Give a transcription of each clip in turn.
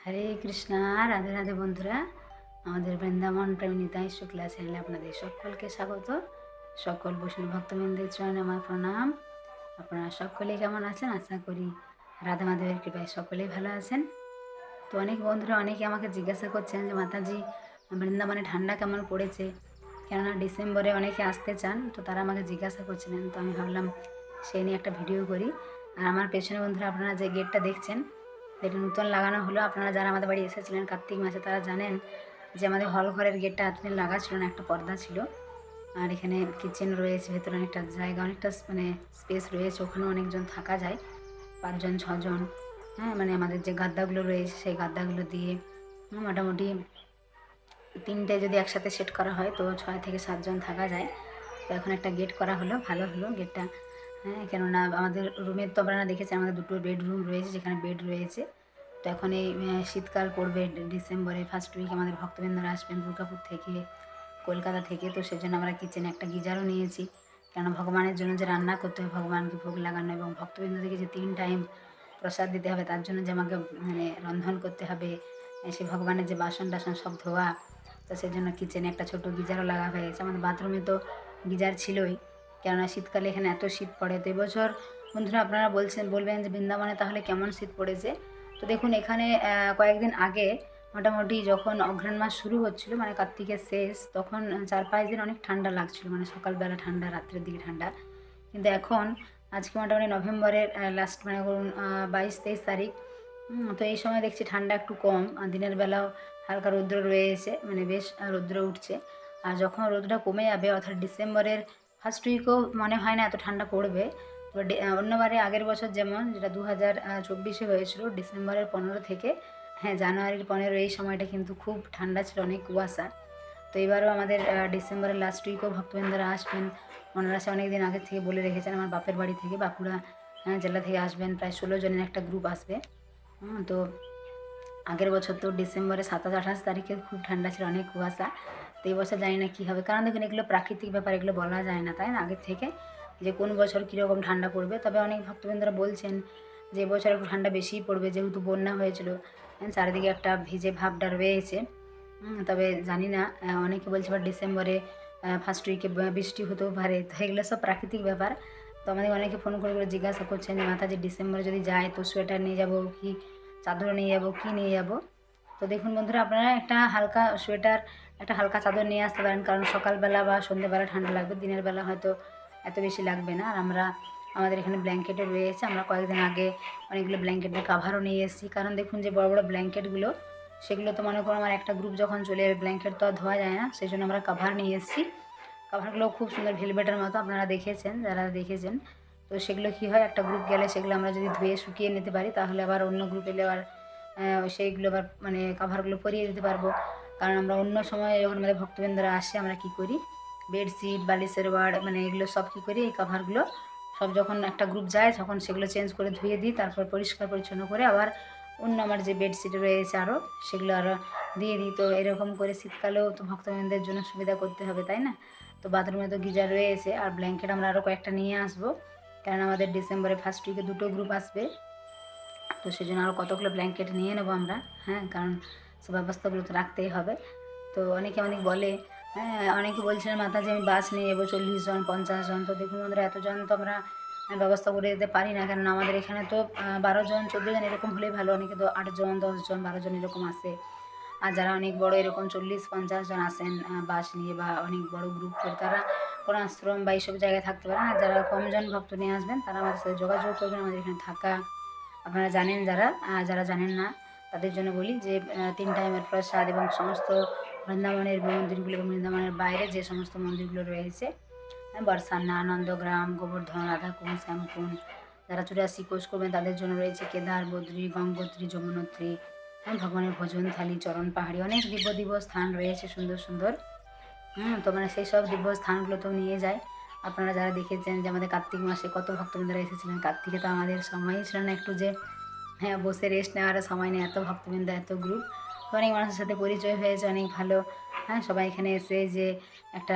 হরে কৃষ্ণা, রাধে রাধে বন্ধুরা। আমাদের বৃন্দাবন প্রেমী নিতাই শুক্লা চ্যানেলে আপনাদের সকলকে স্বাগত। সকল বৈষ্ণব ভক্তবৃন্দের চরণে আমার প্রণাম। আপনারা সকলেই কেমন আছেন? আশা করি রাধা মাধবের কৃপায় সকলেই ভালো আছেন। তো অনেক বন্ধুরা অনেকে আমাকে জিজ্ঞাসা করছেন যে মাতাজি, বৃন্দাবনে ঠান্ডা কেমন পড়েছে, কেননা ডিসেম্বরে অনেকে আসতে চান, তো তারা আমাকে জিজ্ঞাসা করছিলেন। তো আমি ভাবলাম সেই নিয়ে একটা ভিডিও করি। আর আমার পেছনে বন্ধুরা আপনারা যে গেটটা দেখছেন, এটা নতুন লাগানো হলো। আপনারা যারা আমাদের বাড়ি এসেছিলেন কার্তিক মাসে তারা জানেন যে আমাদের হল ঘরের গেটটা এতদিন লাগা ছিল না, একটা পর্দা ছিল। আর এখানে কিচেন রয়েছে, ভেতরে অনেকটা জায়গা, অনেকটা স্পেস রয়েছে, ওখানেও অনেকজন থাকা যায়, 5জন 6জন। হ্যাঁ, আমাদের যে গাদ্দাগুলো রয়েছে সেই গাদ্দাগুলো দিয়ে মোটামুটি 3টে যদি একসাথে সেট করা হয় তো 6 থেকে 7জন থাকা যায়। তো এখন একটা গেট করা হলো, ভালো হলো গেটটা। হ্যাঁ, কেননা আমাদের রুমের তো আপনারা দেখেছেন আমাদের 2টো বেডরুম রয়েছে, যেখানে বেড রয়েছে। তো এখন এই শীতকাল পড়বে, ডিসেম্বরে ফার্স্ট উইক আমাদের ভক্তবৃন্দরা আসবেন দুর্গাপুর থেকে, কলকাতা থেকে। তো সেজন্য আমরা কিচেনে একটা গিজারও নিয়েছি, কেন ভগবানের জন্য যে রান্না করতে হবে, ভগবানকে ভোগ লাগানো এবং ভক্তবৃন্দদেরকে যে 3 টাইম প্রসাদ দিতে হবে, তার জন্য যে আমাকে রন্ধন করতে হবে, সে ভগবানের যে বাসন টাসন সব ধোয়া। তো সেজন্য কিচেনে একটা ছোট গিজারও লাগা হয়েছে। আমাদের বাথরুমে তো গিজার ছিলই, কেননা শীতকালে এখানে এত শীত পড়ে। তো এবছর বন্ধুরা আপনারা বলবেন যে বৃন্দাবনে তাহলে কেমন শীত পড়েছে। তো দেখুন এখানে কয়েকদিন আগে মোটামুটি যখন অঘ্রাণ মাস শুরু হচ্ছিল, কার্তিকের শেষ, তখন 4-5 দিন অনেক ঠান্ডা লাগছিল, সকালবেলা ঠান্ডা, রাত্রের দিকে ঠান্ডা। কিন্তু এখন আজকে মোটামুটি নভেম্বরের লাস্ট ধরুন 22-23 তারিখ। তো এই সময় দেখছি ঠান্ডা একটু কম, আর দিনের বেলাও হালকা রৌদ্র রয়েছে, বেশ রৌদ্র উঠছে। আর যখন রোদটা কমে যাবে, অর্থাৎ ডিসেম্বরের ফার্স্ট উইকও মনে হয় না এত ঠান্ডা পড়বে। তো অন্যবারে আগের বছর যেমন, যেটা 2024-এ হয়েছিল ডিসেম্বরের 15 থেকে জানুয়ারির 15, এই সময়টা কিন্তু খুব ঠান্ডা ছিল, অনেক কুয়াশা। তো এবারও আমাদের ডিসেম্বরের লাস্ট উইকও ভক্তবৃন্দরা আসবেন। ওনারা সে অনেক দিন আগে থেকে বলে রেখেছেন, আমার বাপের বাড়ি থেকে, বাঁকুড়া জেলা থেকে আসবেন, প্রায় 16 জনের একটা গ্রুপ আসবে। তো আগের বছর তো ডিসেম্বরে 27-28 তারিখে খুব ঠান্ডা ছিল, অনেক কুয়াশা। তো এই বছর জানি না কী হবে, কারণ দেখুন এগুলো প্রাকৃতিক ব্যাপার, এগুলো বলা যায় না, তাই না, আগের থেকে যে কোন বছর কীরকম ঠান্ডা পড়বে। তবে অনেক ভক্তবৃন্দরা বলছেন যে এবছর একটু ঠান্ডা বেশিই পড়বে, যেহেতু বন্যা হয়েছিল, চারিদিকে একটা ভিজে ভাবটা রয়েছে। তবে জানি না, অনেকে বলছে বা ডিসেম্বরে ফার্স্ট উইকে বৃষ্টি হতেও পারে। তো এগুলো সব প্রাকৃতিক ব্যাপার। তো আমাদের অনেকে ফোন করে করে জিজ্ঞাসা করছেন যে মাতাজি ডিসেম্বরে যদি যায় তো সোয়েটার নিয়ে যাব কি, চাদর নিয়ে যাব, কী নিয়ে যাব। তো দেখুন বন্ধুরা, আপনারা একটা হালকা সোয়েটার, একটা হালকা চাদর নিয়ে আসতে পারেন, কারণ সকালবেলা বা সন্ধ্যেবেলা ঠান্ডা লাগবে, দিনের বেলা হয়তো এত বেশি লাগবে না। আর আমাদের এখানে ব্ল্যাঙ্কেটও রয়েছে, আমরা কয়েকদিন আগে অনেকগুলো ব্ল্যাঙ্কেটের কাভারও নিয়ে এসেছি। কারণ দেখুন যে বড় বড় ব্ল্যাঙ্কেটগুলো, সেগুলো তো মনে করুন আমার একটা গ্রুপ যখন চলে যাবে, ব্ল্যাঙ্কেট তো আর ধোয়া যায় না, সেই জন্য আমরা কাভার নিয়ে এসেছি। কাভারগুলো খুব সুন্দর, ভেলভেটের মতো, আপনারা দেখেছেন, যারা দেখেছেন। তো সেগুলো কী হয়, একটা গ্রুপ গেলে সেগুলো আমরা যদি ধুয়ে শুকিয়ে নিতে পারি, তাহলে আবার অন্য গ্রুপ এলে আবার সেইগুলো আবার কাভারগুলো পরিয়ে দিতে পারবো। কারণ আমরা অন্য সময় যখন আমাদের ভক্তবৃন্দরা আসে, আমরা কী করি, বেডশিট, বালিশের ওয়ার্ড, এগুলো সব কী করি, এই কাভারগুলো সব যখন একটা গ্রুপ যায় তখন সেগুলো চেঞ্জ করে ধুয়ে দিই, তারপর পরিষ্কার পরিচ্ছন্ন করে আবার অন্য আমার যে বেডশিট রয়েছে আরও, সেগুলো আরও দিয়ে দিই। তো এরকম করে শীতকালেও তো ভক্তবৃন্দের জন্য সুবিধা করতে হবে, তাই না। তো বাথরুমে তো গিজার রয়েছে, আর ব্ল্যাঙ্কেট আমরা আরও কয়েকটা নিয়ে আসবো, কারণ আমাদের ডিসেম্বরে ফার্স্ট উইকে 2টো গ্রুপ আসবে। তো সেই জন্য আরও কতগুলো ব্ল্যাঙ্কেট নিয়ে নেবো আমরা। হ্যাঁ, কারণ সব ব্যবস্থাগুলো তো রাখতেই হবে। তো অনেকে বলে, অনেকে বলছিলেন মাতাজি আমি বাস নিয়ে যাবো 40 জন 50 জন। তো দেখুন আমাদের এতজন তো আমরা ব্যবস্থা করে দিতে পারি না, কেননা আমাদের এখানে তো 12 জন 14 জন এরকম হলেই ভালো। অনেকে তো 8 জন 10 জন 12 জন এরকম আসে। আর যারা অনেক বড় এরকম 40-50 জন আসেন বাস নিয়ে বা অনেক বড় গ্রুপ করে, তারা কোনো আশ্রম বা এইসব জায়গায় থাকতে পারেন। আর যারা কম জন ভক্ত নিয়ে আসবেন তারা আমাদের সাথে যোগাযোগ করবেন, আমাদের এখানে থাকা আপনারা জানেন। যারা জানেন না তাদের জন্য বলি যে 3 টাইমের প্রসাদ এবং সমস্ত বৃন্দাবনের মন্দিরগুলো এবং বৃন্দাবনের বাইরে যে সমস্ত মন্দিরগুলো রয়েছে, বর্ষানা, নন্দগ্রাম, গোবর্ধন, রাধাকুণ্ড, শ্যামকুণ্ড, যারা 84 কোষ করবেন তাদের জন্য রয়েছে কেদার, বদ্রী, গঙ্গোত্রী, যমুনোত্রী, ভগবানের ভোজন থালি, চরণ পাহাড়ি, অনেক দিব্য দিব্য স্থান রয়েছে, সুন্দর সুন্দর। তো সেই সব দিব্য স্থানগুলো তো নিয়ে যায়। আপনারা যারা দেখেছেন যে আমাদের কার্তিক মাসে কত ভক্তবৃন্দরা এসেছিলেন, কার্তিকে তো আমাদের সময়ই ছিল না একটু যে বসে রেস্ট নেওয়ার সময় নেই, এত ভক্তবৃন্দ, এত গ্রুপ। তো অনেক মানুষের সাথে পরিচয় হয়েছে, অনেক ভালো। সবাই এখানে এসে যে একটা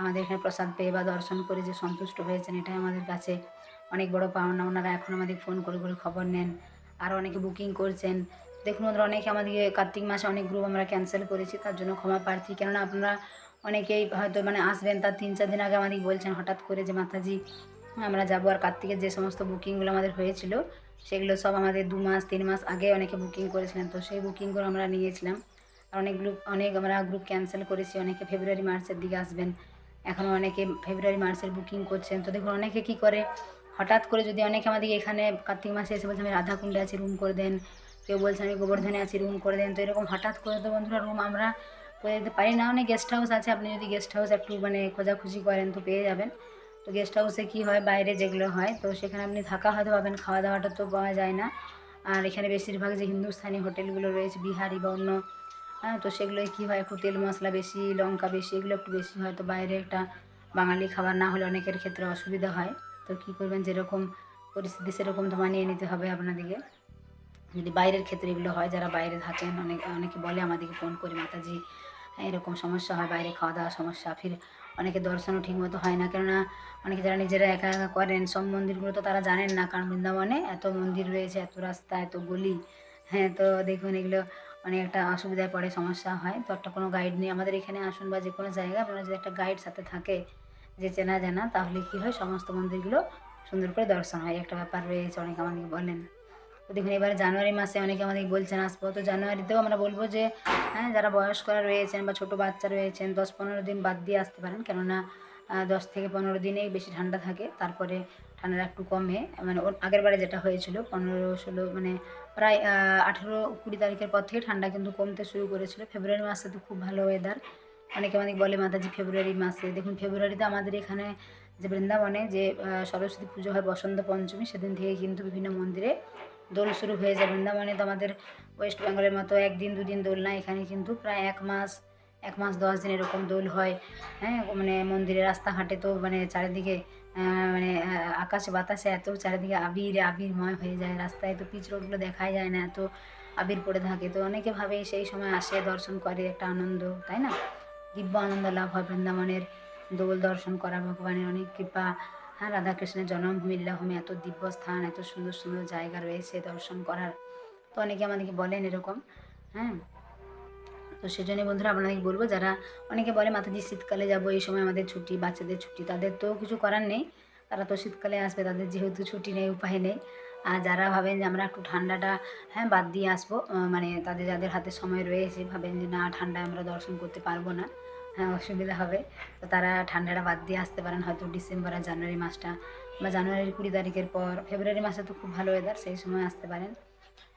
আমাদের এখানে প্রসাদ পেয়ে বা দর্শন করে যে সন্তুষ্ট হয়েছেন, এটাই আমাদের কাছে অনেক বড় পাওনা। ওনারা এখন আমাদের ফোন করে করে খবর নেন, আরও অনেকে বুকিং করছেন দেখুন বন্ধুরা, অনেকে আমাদেরকে কার্তিক মাসে অনেক গ্রুপ আমরা ক্যান্সেল করেছি, তার জন্য ক্ষমা প্রার্থী। কেননা আপনারা অনেকেই হয়তো মানে আসবেন তার 3-4 দিন আগে আমাদেরকে বলছেন হঠাৎ করে যে মাতাজি আমরা যাবো। আর কার্তিকের যে সমস্ত বুকিংগুলো আমাদের হয়েছিল সেগুলো সব আমাদের 2 মাস 3 মাস আগে অনেকে বুকিং করেছিলেন, তো সেই বুকিংগুলো আমরা নিয়েছিলাম। আর অনেক আমরা গ্রুপ ক্যান্সেল করেছি। অনেকে ফেব্রুয়ারি মার্চের দিকে আসবেন, এখনও অনেকে ফেব্রুয়ারি মার্চের বুকিং করছেন। তো দেখুন অনেকে কী করে হঠাৎ করে, যদি অনেকে আমাদেরকে এখানে কার্তিক মাসে এসে বলছে আমি রাধাকুণ্ডে আছি রুম করে দেন, কেউ বলছে আমি গোবর্ধনে আছি রুম করে দেন। তো এরকম হঠাৎ করে তো বন্ধুরা রুম আমরা করে দিতে পারি না। অনেক গেস্ট হাউস আছে, আপনি যদি গেস্ট হাউস একটু মানে খোঁজাখুঁজি করেন তো পেয়ে যাবেন। তো গেস্ট হাউসে কী হয়, বাইরে যেগুলো হয় তো সেখানে আপনি থাকা হয়তো পাবেন, খাওয়া দাওয়াটা তো পাওয়া যায় না। আর এখানে বেশিরভাগ যে হিন্দুস্থানি হোটেলগুলো রয়েছে বিহারি বা অন্য, হ্যাঁ, তো সেগুলোয় কী হয় একটু তেল মশলা বেশি, লঙ্কা বেশি, এগুলো একটু বেশি হয়। তো বাইরে একটা বাঙালি খাবার না হলে অনেকের ক্ষেত্রে অসুবিধা হয়। তো কী করবেন, যেরকম পরিস্থিতি সেরকম তো মানিয়ে নিতে হবে আপনাদেরকে। যদি বাইরের ক্ষেত্রে এগুলো হয়, যারা বাইরে থাকেন অনেকে বলে আমাদেরকে ফোন করে মাতাজি এরকম সমস্যা হয়, বাইরে খাওয়া দাওয়ার সমস্যা, ফির অনেকে দর্শনও ঠিকমতো হয় না। কেননা অনেকে যারা নিজেরা একা একা করেন সব মন্দিরগুলো তো তারা জানেন না, কারণ বৃন্দাবনে এত মন্দির রয়েছে, এত রাস্তা, এত গলি, হ্যাঁ। তো দেখুন এগুলো অনেক একটা অসুবিধায় পড়ে, সমস্যা হয়। তো একটা কোনো গাইড নিয়ে আমাদের এখানে আসুন বা যে কোনো জায়গায় আপনারা যদি একটা গাইড সাথে থাকে যে চেনা জানা, তাহলে কী হয় সমস্ত মন্দিরগুলো সুন্দর করে দর্শন হয়। একটা ব্যাপার রয়েছে, অনেকে আমাদেরকে বলেন। তো দেখুন এবারে জানুয়ারি মাসে অনেকে আমাদেরকে বলছেন আসবো, তো জানুয়ারিতেও আমরা বলবো যে হ্যাঁ, যারা বয়স্করা রয়েছেন বা ছোটো বাচ্চা রয়েছেন 10-15 দিন বাদ দিয়ে আসতে পারেন। কেননা 10 থেকে 15 দিনেই বেশি ঠান্ডা থাকে, তারপরে ঠান্ডাটা একটু কমে। মানে ওর আগের বারে যেটা হয়েছিল 15-16 মানে প্রায় 18-20 তারিখের পর থেকে ঠান্ডা কিন্তু কমতে শুরু করেছিল। ফেব্রুয়ারি মাসে তো খুব ভালো ওয়েদার। অনেকে আমাদেরকে বলে মাতাজি ফেব্রুয়ারি মাসে, দেখুন ফেব্রুয়ারিতে আমাদের এখানে যে বৃন্দাবনে যে সরস্বতী পুজো হয় বসন্ত পঞ্চমী, সেদিন থেকে কিন্তু বিভিন্ন মন্দিরে দোল শুরু হয়ে যায়। বৃন্দাবনে তো আমাদের ওয়েস্ট বেঙ্গলের মতো 1 দিন 2 দিন দোল না, এখানে কিন্তু প্রায় 1 মাস 10 দিন এরকম দোল হয়, হ্যাঁ। মানে মন্দিরে রাস্তাঘাটে তো মানে চারিদিকে মানে আকাশে বাতাসে এত চারিদিকে আবিরময় হয়ে যায়, রাস্তায় তো পিচ রোডগুলো দেখাই যায় না, এত আবির পড়ে থাকে। তো অনেকে ভাবে সেই সময় আসে দর্শন করে, একটা আনন্দ, তাই না? দিব্য আনন্দ লাভ হয় বৃন্দাবনের দোল দর্শন করা, ভগবানের অনেক কৃপা। হ্যাঁ, রাধাকৃষ্ণের জন্মভূমি লীলাভূমি, এত দিব্য স্থান, এত সুন্দর সুন্দর জায়গা রয়েছে দর্শন করার। তো অনেকে আমাদেরকে বলেন এরকম, হ্যাঁ। তো সেজন্য বন্ধুরা আপনাদেরকে বলবো, যারা অনেকে বলে মাতাজি শীতকালে যাবো, এই সময় আমাদের ছুটি, বাচ্চাদের ছুটি, তাদের তো কিছু করার নেই, তারা তো শীতকালে আসবে, তাদের যেহেতু ছুটি নেই উপায় নেই। আর যারা ভাবেন যে আমরা একটু ঠান্ডাটা হ্যাঁ বাদ দিয়ে আসবো, মানে যাদের হাতে সময় রয়েছে, ভাবেন যে না ঠান্ডায় আমরা দর্শন করতে পারবো না, হ্যাঁ অসুবিধা হবে, তো তারা ঠান্ডাটা বাদ দিয়ে আসতে পারেন হয়তো ডিসেম্বর আর জানুয়ারি মাসটা, বা জানুয়ারির 20 তারিখের পর। ফেব্রুয়ারি মাসে তো খুব ভালো ওয়েদার, সেই সময় আসতে পারেন।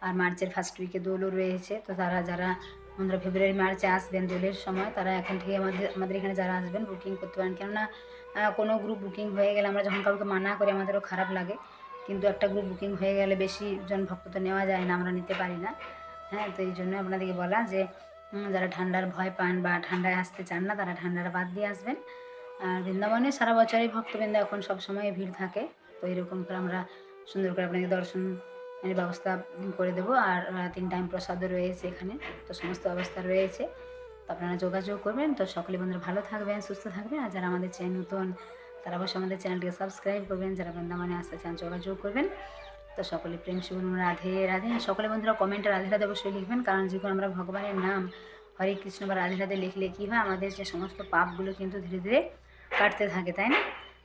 আর মার্চের ফার্স্ট উইকে দোলও রয়েছে, তো যারা বন্ধুরা ফেব্রুয়ারি মার্চে আসবেন দোলের সময়, তারা এখন থেকে আমাদের এখানে যারা আসবেন বুকিং করতে পারেন। কেননা কোনো গ্রুপ বুকিং হয়ে গেলে আমরা যখন কাউকে মানা করি আমাদেরও খারাপ লাগে, কিন্তু একটা গ্রুপ বুকিং হয়ে গেলে বেশি জন ভক্ত তো নেওয়া যায় না, আমরা নিতে পারি না, হ্যাঁ। তো এই জন্য আপনাদেরকে বলা যে যারা ঠান্ডার ভয় পান বা ঠান্ডায় আসতে চান না, তারা ঠান্ডাটা বাদ দিয়ে আসবেন। আর বৃন্দাবনে সারা বছরই ভক্তবৃন্দ এখন সবসময় ভিড় থাকে। তো এরকম করে আমরা সুন্দর করে আপনাকে দর্শন ব্যবস্থা করে দেবো। আর 3 টাইম প্রসাদও রয়েছে এখানে, তো সমস্ত ব্যবস্থা রয়েছে। তো আপনারা যোগাযোগ করবেন। তো সকলে বন্ধুরা ভালো থাকবেন, সুস্থ থাকবেন। আর যারা আমাদের চ্যানেল নতুন, তারা অবশ্যই আমাদের চ্যানেলটিকে সাবস্ক্রাইব করবেন। যারা বৃন্দাবনে আসতে চান যোগাযোগ করবেন। তো সকলে প্রেম শুভ রাধে রাধে। আর সকলে বন্ধুরা কমেন্টে রাধে রাধে অবশ্যই লিখবেন, কারণ যখন আমরা ভগবানের নাম হরে কৃষ্ণ বা রাধে রাধে লিখলে কী হয়, আমাদের যে সমস্ত পাপগুলো কিন্তু ধীরে ধীরে কাটতে থাকে, তাই না?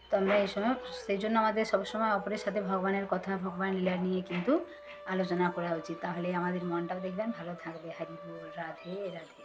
তো আমরা এই সময় সেই জন্য আমাদের সবসময় অপরের সাথে ভগবানের কথা, ভগবানের লীলা নিয়ে কিন্তু আলোচনা করা উচিত, তাহলে আমাদের মনটাও দেখবেন ভালো থাকবে। হরি বল, রাধে রাধে।